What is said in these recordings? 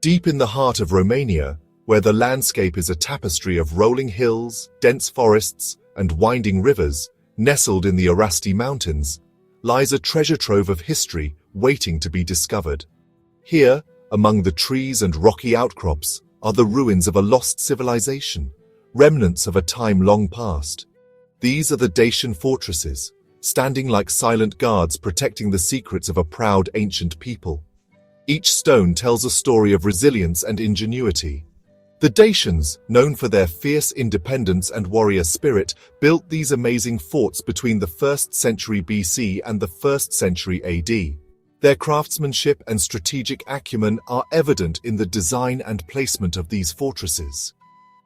Deep in the heart of Romania, where the landscape is a tapestry of rolling hills, dense forests, and winding rivers, nestled in the Orastie Mountains, lies a treasure trove of history waiting to be discovered. Here, among the trees and rocky outcrops, are the ruins of a lost civilization, remnants of a time long past. These are the Dacian fortresses, standing like silent guards protecting the secrets of a proud ancient people. Each stone tells a story of resilience and ingenuity. The Dacians, known for their fierce independence and warrior spirit, built these amazing forts between the 1st century BC and the 1st century AD. Their craftsmanship and strategic acumen are evident in the design and placement of these fortresses.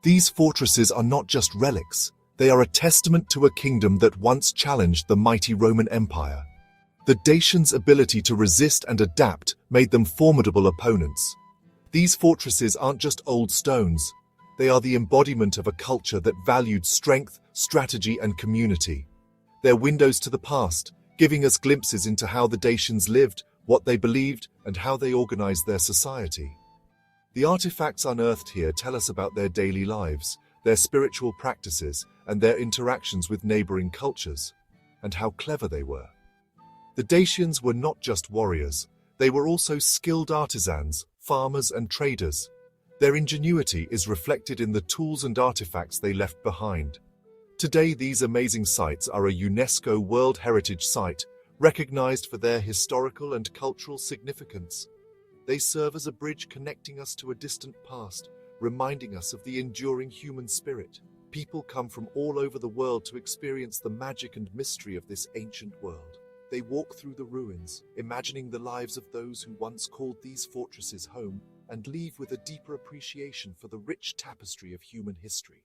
These fortresses are not just relics, they are a testament to a kingdom that once challenged the mighty Roman Empire. The Dacians' ability to resist and adapt made them formidable opponents. These fortresses aren't just old stones, they are the embodiment of a culture that valued strength, strategy, and community. They're windows to the past, giving us glimpses into how the Dacians lived, what they believed, and how they organized their society. The artifacts unearthed here tell us about their daily lives, their spiritual practices, and their interactions with neighboring cultures, and how clever they were. The Dacians were not just warriors, they were also skilled artisans, farmers, and traders. Their ingenuity is reflected in the tools and artifacts they left behind. Today, these amazing sites are a UNESCO World Heritage Site, recognized for their historical and cultural significance. They serve as a bridge connecting us to a distant past, reminding us of the enduring human spirit. People come from all over the world to experience the magic and mystery of this ancient world. They walk through the ruins, imagining the lives of those who once called these fortresses home, and leave with a deeper appreciation for the rich tapestry of human history.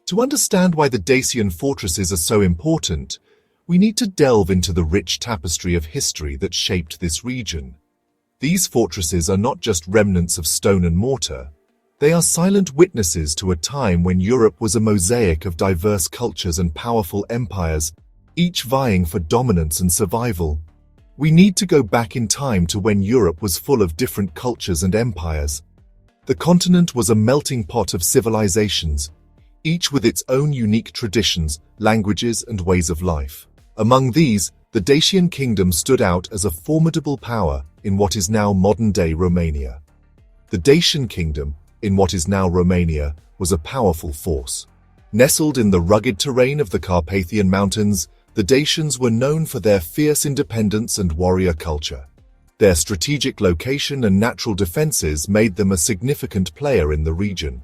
To understand why the Dacian fortresses are so important, we need to delve into the rich tapestry of history that shaped this region. These fortresses are not just remnants of stone and mortar, they are silent witnesses to a time when Europe was a mosaic of diverse cultures and powerful empires, each vying for dominance and survival. We need to go back in time to when Europe was full of different cultures and empires. The continent was a melting pot of civilizations, each with its own unique traditions, languages, and ways of life. Among these, the Dacian kingdom stood out as a formidable power in what is now modern-day Romania. The Dacian kingdom, in what is now Romania, was a powerful force. Nestled in the rugged terrain of the Carpathian Mountains, the Dacians were known for their fierce independence and warrior culture. Their strategic location and natural defenses made them a significant player in the region.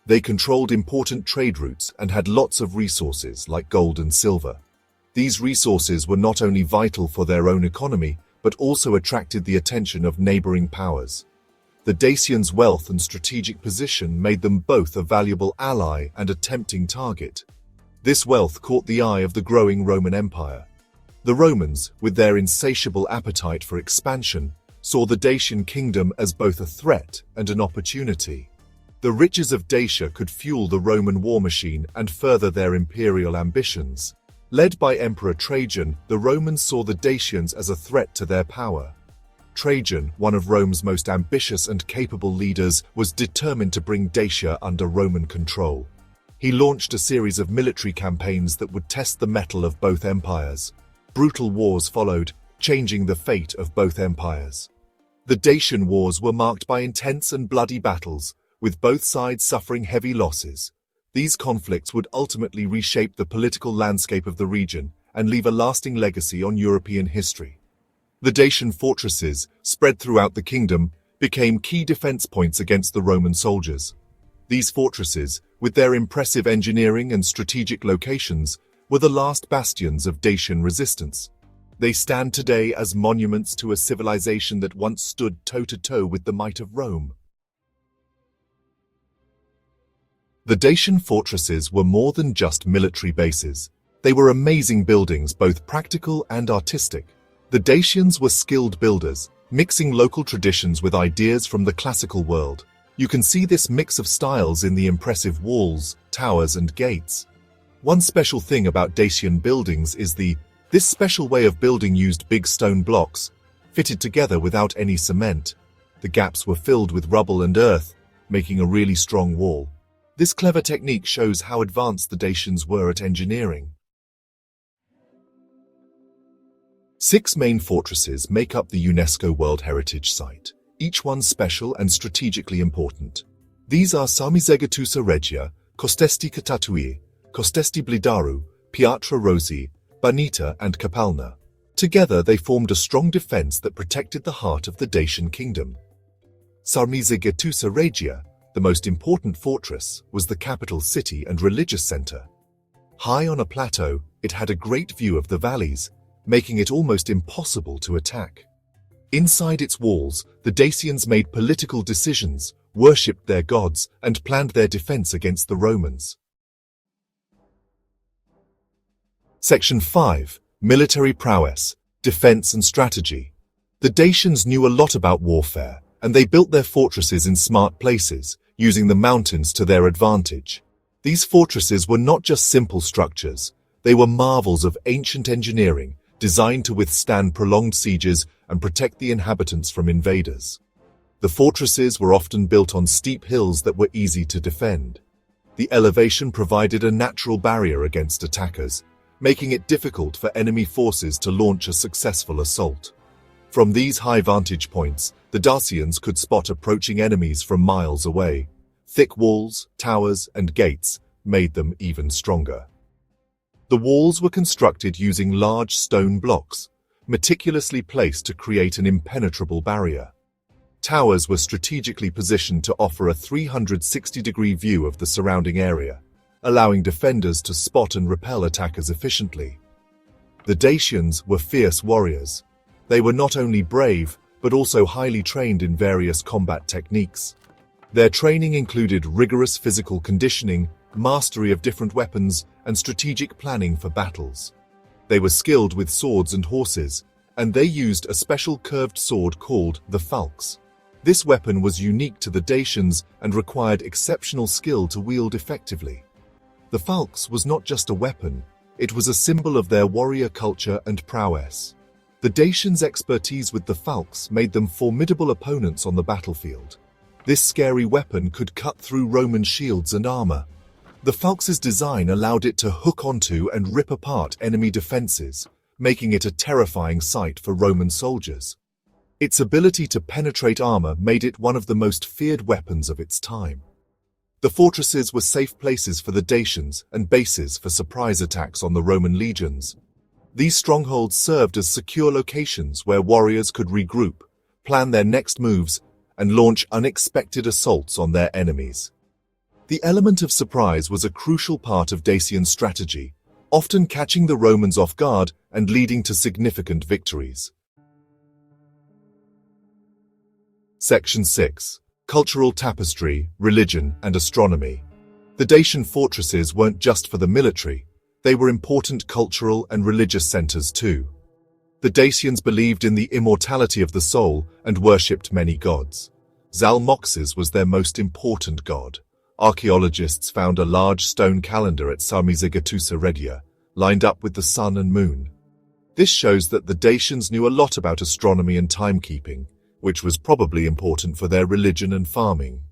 They controlled important trade routes and had lots of resources like gold and silver. These resources were not only vital for their own economy, but also attracted the attention of neighboring powers. The Dacians' wealth and strategic position made them both a valuable ally and a tempting target. This wealth caught the eye of the growing Roman Empire. The Romans, with their insatiable appetite for expansion, saw the Dacian kingdom as both a threat and an opportunity. The riches of Dacia could fuel the Roman war machine and further their imperial ambitions. Led by Emperor Trajan, the Romans saw the Dacians as a threat to their power. Trajan, one of Rome's most ambitious and capable leaders, was determined to bring Dacia under Roman control. He launched a series of military campaigns that would test the mettle of both empires. Brutal wars followed, changing the fate of both empires. The Dacian wars were marked by intense and bloody battles, with both sides suffering heavy losses. These conflicts would ultimately reshape the political landscape of the region and leave a lasting legacy on European history. The Dacian fortresses, spread throughout the kingdom, became key defense points against the Roman soldiers. These fortresses, with their impressive engineering and strategic locations, were the last bastions of Dacian resistance. They stand today as monuments to a civilization that once stood toe-to-toe with the might of Rome. The Dacian fortresses were more than just military bases. They were amazing buildings, both practical and artistic. The Dacians were skilled builders, mixing local traditions with ideas from the classical world. You can see this mix of styles in the impressive walls, towers, and gates. One special thing about Dacian buildings is this special way of building used big stone blocks, fitted together without any cement. The gaps were filled with rubble and earth, making a really strong wall. This clever technique shows how advanced the Dacians were at engineering. 6 main fortresses make up the UNESCO World Heritage Site, each one special and strategically important. These are Sarmizegetusa Regia, Kostesti Katatui, Kostesti Blidaru, Piatra Rosi, Banita and Kapalna. Together they formed a strong defense that protected the heart of the Dacian kingdom. Sarmizegetusa Regia, the most important fortress, was the capital city and religious center. High on a plateau, it had a great view of the valleys, making it almost impossible to attack. Inside its walls, the Dacians made political decisions, worshipped their gods, and planned their defense against the Romans. Section 5. Military prowess, defense and strategy. The Dacians knew a lot about warfare, and they built their fortresses in smart places, using the mountains to their advantage. These fortresses were not just simple structures, they were marvels of ancient engineering, designed to withstand prolonged sieges and protect the inhabitants from invaders. The fortresses were often built on steep hills that were easy to defend. The elevation provided a natural barrier against attackers, making it difficult for enemy forces to launch a successful assault. From these high vantage points, the Dacians could spot approaching enemies from miles away. Thick walls, towers, and gates made them even stronger. The walls were constructed using large stone blocks, meticulously placed to create an impenetrable barrier. Towers were strategically positioned to offer a 360-degree view of the surrounding area, allowing defenders to spot and repel attackers efficiently. The Dacians were fierce warriors. They were not only brave, but also highly trained in various combat techniques. Their training included rigorous physical conditioning, mastery of different weapons, and strategic planning for battles. They were skilled with swords and horses, and they used a special curved sword called the falx. This weapon was unique to the Dacians and required exceptional skill to wield effectively. The falx was not just a weapon, it was a symbol of their warrior culture and prowess. The Dacians' expertise with the falx made them formidable opponents on the battlefield. This scary weapon could cut through Roman shields and armor. The falx's design allowed it to hook onto and rip apart enemy defenses, making it a terrifying sight for Roman soldiers. Its ability to penetrate armor made it one of the most feared weapons of its time. The fortresses were safe places for the Dacians and bases for surprise attacks on the Roman legions. These strongholds served as secure locations where warriors could regroup, plan their next moves, and launch unexpected assaults on their enemies. The element of surprise was a crucial part of Dacian strategy, often catching the Romans off guard and leading to significant victories. Section 6. Cultural tapestry, religion, and astronomy. The Dacian fortresses weren't just for the military, they were important cultural and religious centers too. The Dacians believed in the immortality of the soul and worshipped many gods. Zalmoxis was their most important god. Archaeologists found a large stone calendar at Sarmizegetusa Regia, lined up with the sun and moon. This shows that the Dacians knew a lot about astronomy and timekeeping, which was probably important for their religion and farming.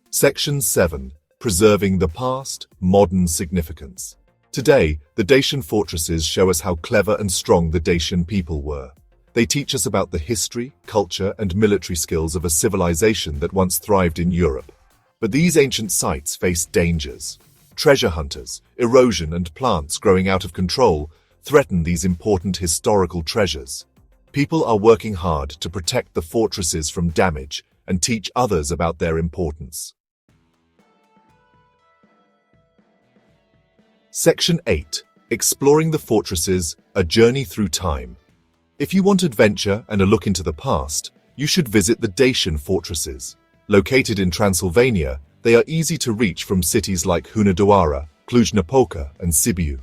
Section 7. Preserving the past, modern significance. Today, the Dacian fortresses show us how clever and strong the Dacian people were. They teach us about the history, culture, and military skills of a civilization that once thrived in Europe. But these ancient sites faced dangers. Treasure hunters, erosion, and plants growing out of control threaten these important historical treasures. People are working hard to protect the fortresses from damage and teach others about their importance. Section 8. Exploring the fortresses, a journey through time. If you want adventure and a look into the past, you should visit the Dacian fortresses. Located in Transylvania, they are easy to reach from cities like Hunedoara, Cluj-Napoca, and Sibiu.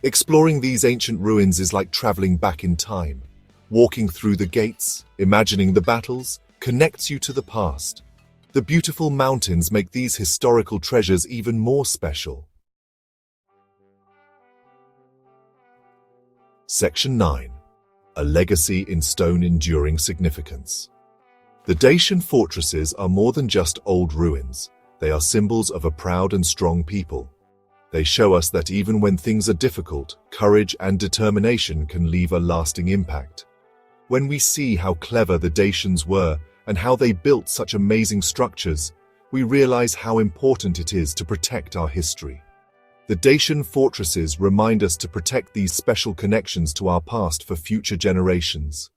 Exploring these ancient ruins is like traveling back in time. Walking through the gates, imagining the battles, connects you to the past. The beautiful mountains make these historical treasures even more special. Section 9. A legacy in stone enduring significance. The Dacian fortresses are more than just old ruins. They are symbols of a proud and strong people. They show us that even when things are difficult, courage and determination can leave a lasting impact. When we see how clever the Dacians were and how they built such amazing structures, we realize how important it is to protect our history. The Dacian fortresses remind us to protect these special connections to our past for future generations.